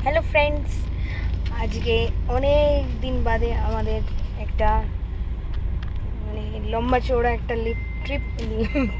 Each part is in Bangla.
হ্যালো ফ্রেন্ডস, আজকে অনেক দিন বাদে আমাদের একটা মানে লম্বা চওড়া একটা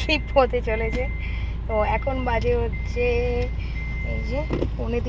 ট্রিপ হতে চলেছে। তো এখন বাজে হচ্ছে এই যে পৌনে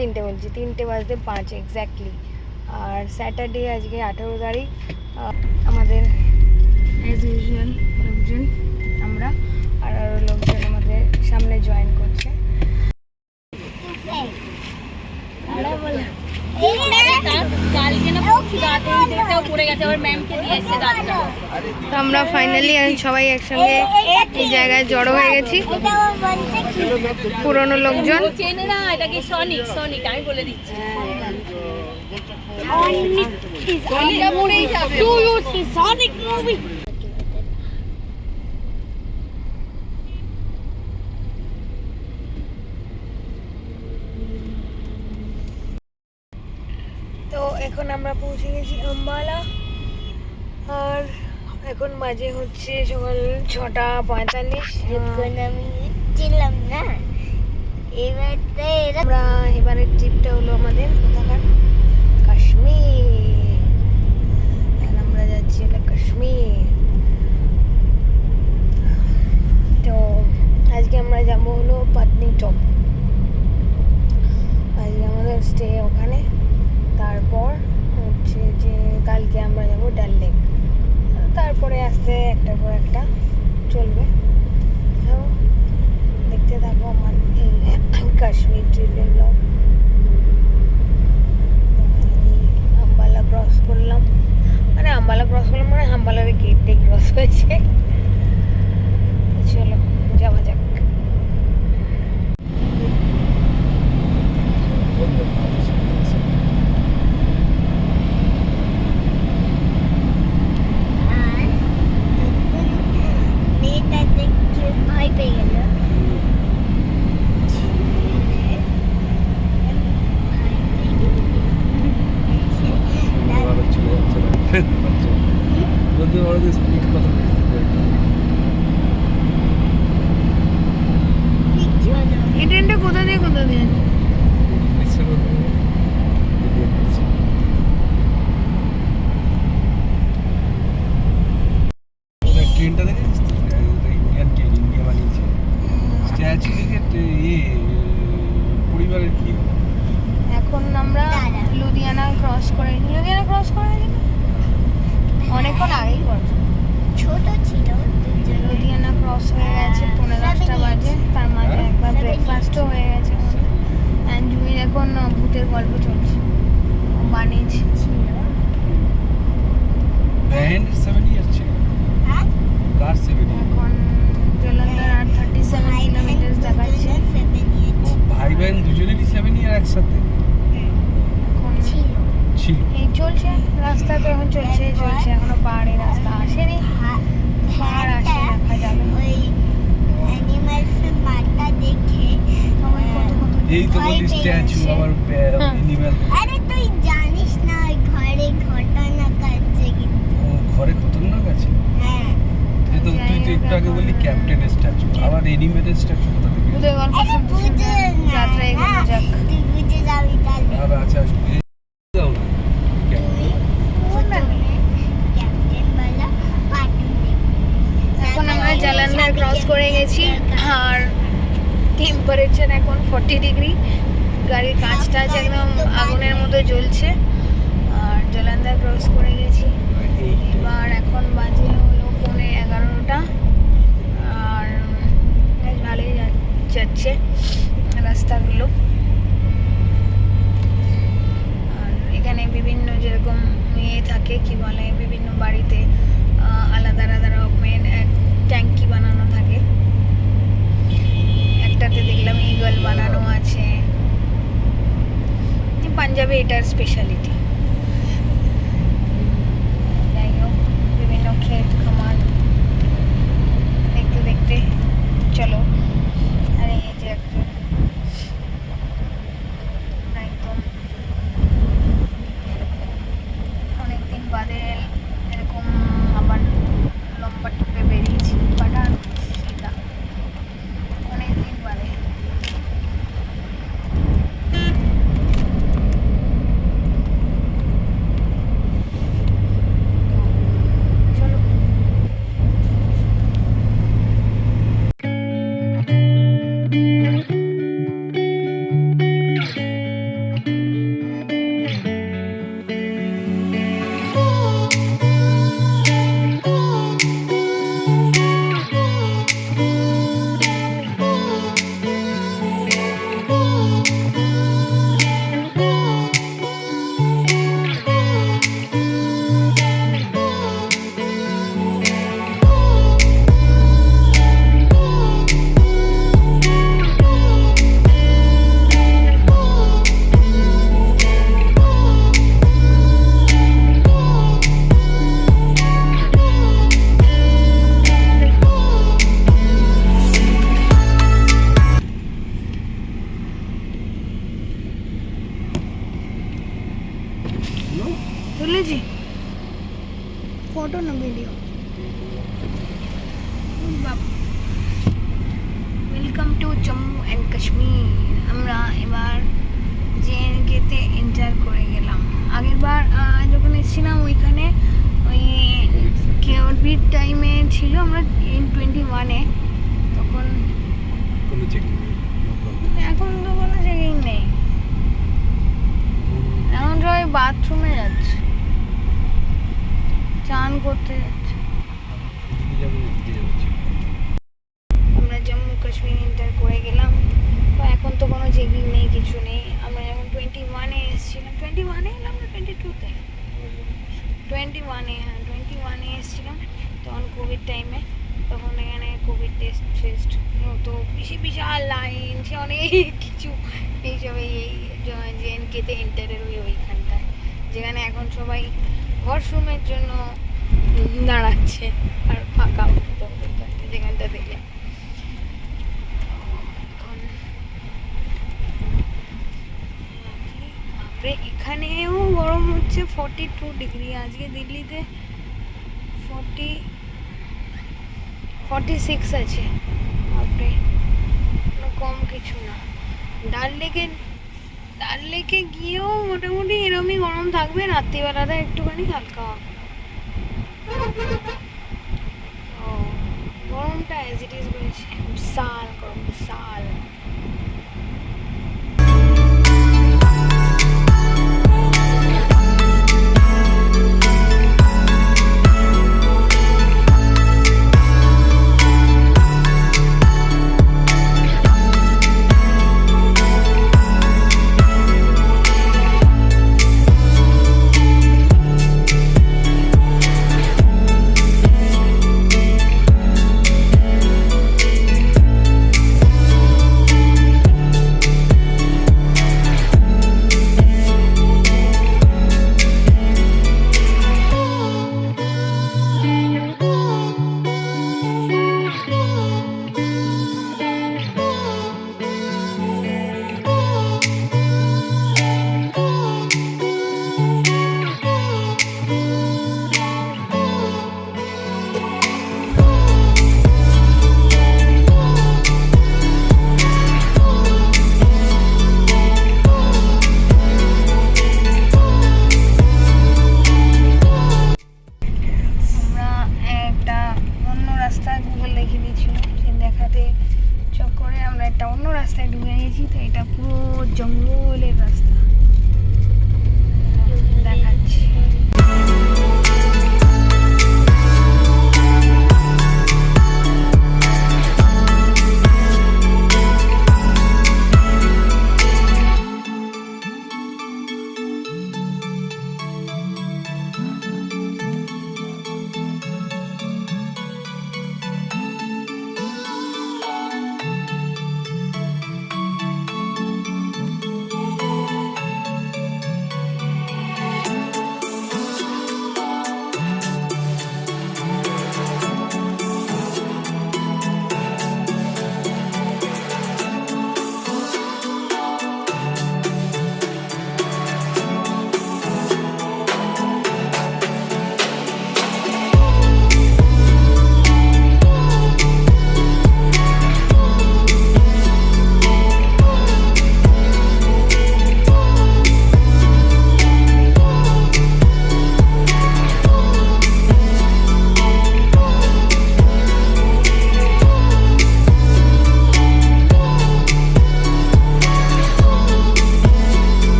তিনটে বলছি, 3:05 এক্স্যাক্টলি। আর স্যাটারডে আজকে 18 তারিখ। আমাদের অ্যাজ ইউজুয়াল লোকজন আমরা আরও লোকজন আমাদের সামনে জয়েন করছে। আমরা ফাইনালি সবাই একসঙ্গে এই জায়গায় জড়ো হয়ে গেছি, পুরনো লোকজন। আমি বলে দিচ্ছি তো এখন আমরা পৌঁছে গেছি আম্বালা। আর এখন বাজে হচ্ছে সকাল 6:45। আমি ছিলাম না আমরা এবারের ট্রিপটা হলো আমাদের কোথাকার কাশ্মীর। আমরা যাচ্ছি হলো কাশ্মীর। তো আজকে আমরা যাবো হলো পাটনিটপ। আজকে আমাদের স্টে ওখানে। তারপর হচ্ছে যে কালকে আমরা যাবো ডাল লেক। তারপরে আসতে একটার পর একটা চলবে। দেখতে থাকো আমার এই কাশ্মীর ট্রিপের ব্লগ। আম্বালা ক্রস করলাম, মানে আম্বালার গেটটাই ক্রস হয়েছে। চলো যাওয়া যাক। ভয় পেয়ে গেল। এই ট্রেনটা কোথা দিয়ে ট্রেনটা দেখে ইন্ডিয়ান ট্রেন, ইন্ডিয়া বানিয়েছে। স্ট্যাচু দেখে পরিবারের কি এখন আমরা লুধিয়ানা ক্রস করে গেছি। অনেকক্ষণ আগেই করছি, ছোট ছিল। লুধিয়ানা ক্রস হয়ে গেছে 10:30 বাজে। তার মাঝে একবার ব্রেকফাস্টও হয়ে গেছে। অ্যান্ড জুমির এখন ভূতের গল্প চলছে, বানিয়েছি। ব্যান্ড 7 ইয়ার ছিল। কার 7 ইয়ার? এখন জলন্ধর 37 কিলোমিটার দেখাচ্ছে। ও ভাই বোন দুজনেরই 7 ইয়ার একসাথে এখন ছিল। এই চলছে রাস্তা, তো এখন চলছে এখনো পাহাড়ি রাস্তা আসেনি। পাহাড় আসে দেখা যাবে। ওই অ্যানিমালসের মাথা দেখে এই তো বলি স্ট্যাচু আবার অ্যানিমাল। আরে তুই জানিস না ওই ঘরে ঘটনা কাটছে কিন্তু। ও ঘরে খতরনাক আছে। হ্যাঁ এই তো তুই তো একটু আগে বললি ক্যাপ্টেনের স্ট্যাচু, আবার এনিমেটেড স্ট্যাচু কোথা থেকে? ভূতের গল্প আরে বুঝে না, যাত্রা এগোনো যাক। তুই বুঝে যাবি তাহলে। আর আচ্ছা দাও না ক্যাপ্টেন বলা পার্টি দেখবে। এখন আমরা জলন্ধর ক্রস করে গেছি। আর টেম্পারেচার এখন 40 ডিগ্রি। গাড়ির কাঁচটা একদম আগুনের মতো জ্বলছে। আর জলন্ধর ক্রস করে গেছি। এবার এখন বাজে হলো 11:15। আর বেশ ভালোই যাচ্ছে রাস্তাগুলো। আর এখানে বিভিন্ন যেরকম থাকে কি বলে, বিভিন্ন বাড়িতে আলাদা আলাদা রকমের ট্যাঙ্কি বানানো থাকে। একটাতে দেখলাম ইগল বানানো আছে। পাঞ্জাবে এটার স্পেশালিটি। যাই হোক, বিভিন্ন ক্ষেত খামার দেখতে দেখতে চলো। আর এই যে একদম অনেকদিন বাদে এরকম আবার লম্বা ট্রিপে বেরিয়েছি। পাঠান অনেকদিন বাদে। ফটো না video? Welcome to Jammu and Kashmir. আমরা এবার জেএনকেতে এন্টার করে গেলাম। আগের বার যখন এসেছিলাম ওইখানে ওই কোভিড টাইমে ছিল, আমরা N21-এ তখন। কোনো চেকিং নেই, no problem। এখন তো কোনো চেকিং নেই, এখন সবাই বাথরুমে যাচ্ছে, চান করতে যাচ্ছে। এদিকে যাবো, এদিকে যাচ্ছি। আমরা জম্মু কাশ্মীর এন্টার করে গেলাম। তো এখন তো কোনো চেকিং নেই, কিছু নেই। আমরা যখন 21-এ এসেছিলাম, 21-এ এলাম না 22-তে? 21-এ, হ্যাঁ 21-এ এসেছিলাম তখন কোভিড টাইমে। তখন এখানে কোভিড টেস্ট ফেস্ট হতো, বিশাল লাইন, সে অনেক কিছু এইসব এই জেএনকেতে এন্টারের ওইখানটায়, যেখানে এখন সবাই ওয়াশরুমের জন্য দাঁড়াচ্ছে আর ফাঁকা মতো ওইখানটা, যেখানটা দেখে। এখন বাপরে, এখানেও গরম হচ্ছে, 42 ডিগ্রি। আজকে দিল্লিতে 46 আছে। বাপরে, কোনো কম কিছু না। ডাল লেকে গিয়েও মোটামুটি এরমই গরম থাকবে, রাত্রিবেলাটা একটুখানি হালকা হবে। ও, গরমটা অ্যাজ ইট ইজ রয়েছে, বিশাল গরম, বিশাল। জঙ্গলের রাস্তা দেখাচ্ছি।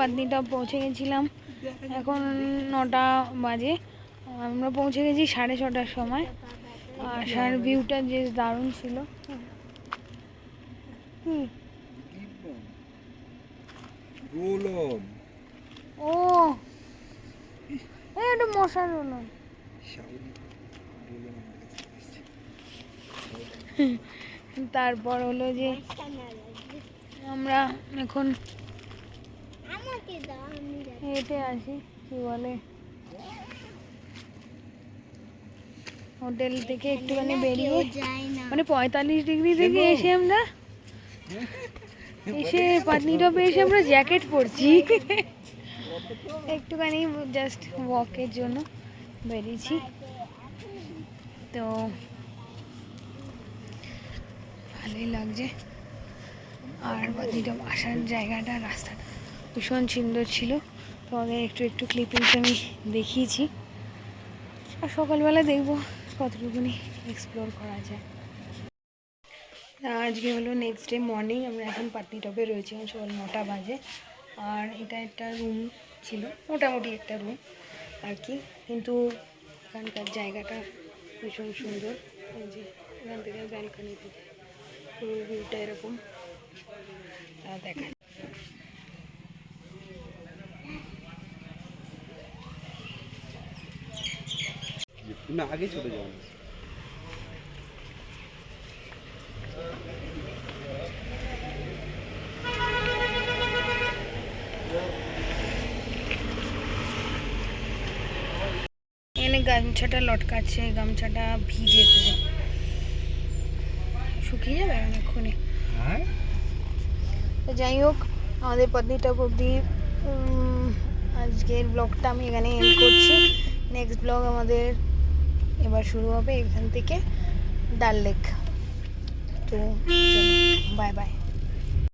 পাতনিটপ পৌঁছে গেছিলাম, এখন 9টা বাজে। আমরা পৌঁছে গেছি 6:30টার সময়। আসার ভিউটা যে দারুণ ছিল। কি ও এটা মশার হলো। তারপর হলো যে আমরা এখন আমাকে দাও, আমি যাই। হেঁটে আসি, কি বলে হোটেল থেকে একটুখানি বেরিয়ে, যায় না। মানে 45 ডিগ্রি থেকে এসে আমরা পাটনিটপে এসে আমরা জ্যাকেট পরছি। একটুখানি জাস্ট ওয়াকের জন্য বেরিয়েছি। তো ভালোই লাগছে। আর পাটনিটপ আসার জায়গাটা, রাস্তাটা ভীষণ সুন্দর ছিল। তোমাদের একটু একটু ক্লিপিংস আমি দেখিয়েছি। আর সকালবেলা দেখবো কতটুকুনি এক্সপ্লোর করা যায়। আজকে হলো নেক্সট ডে মর্নিং। আমরা এখন পাটনিটপে রয়েছি, এখন সকাল 9টা বাজে। আর এটা একটা রুম ছিল, মোটামুটি একটা রুম আর কি, কিন্তু এখানকার জায়গাটা ভীষণ সুন্দর। এই যে এখান থেকে ব্যালকনি থেকে পুরো ভিউটা এরকম দেখা। না আগে চলে যাও। এখানে গামছাটা লটকাচ্ছে, গামছাটা ভিজে পুরো, শুকিয়ে যাবে অনেকক্ষণে। তো যাই হোক, আমাদের পাটনিটপ অবধি আজকের ব্লগটা আমি এখানে এন্ড করছি। নেক্সট ব্লগ আমাদের এবার শুরু হবে এখান থেকে ডাল লেক। তো চলো, বাই বাই।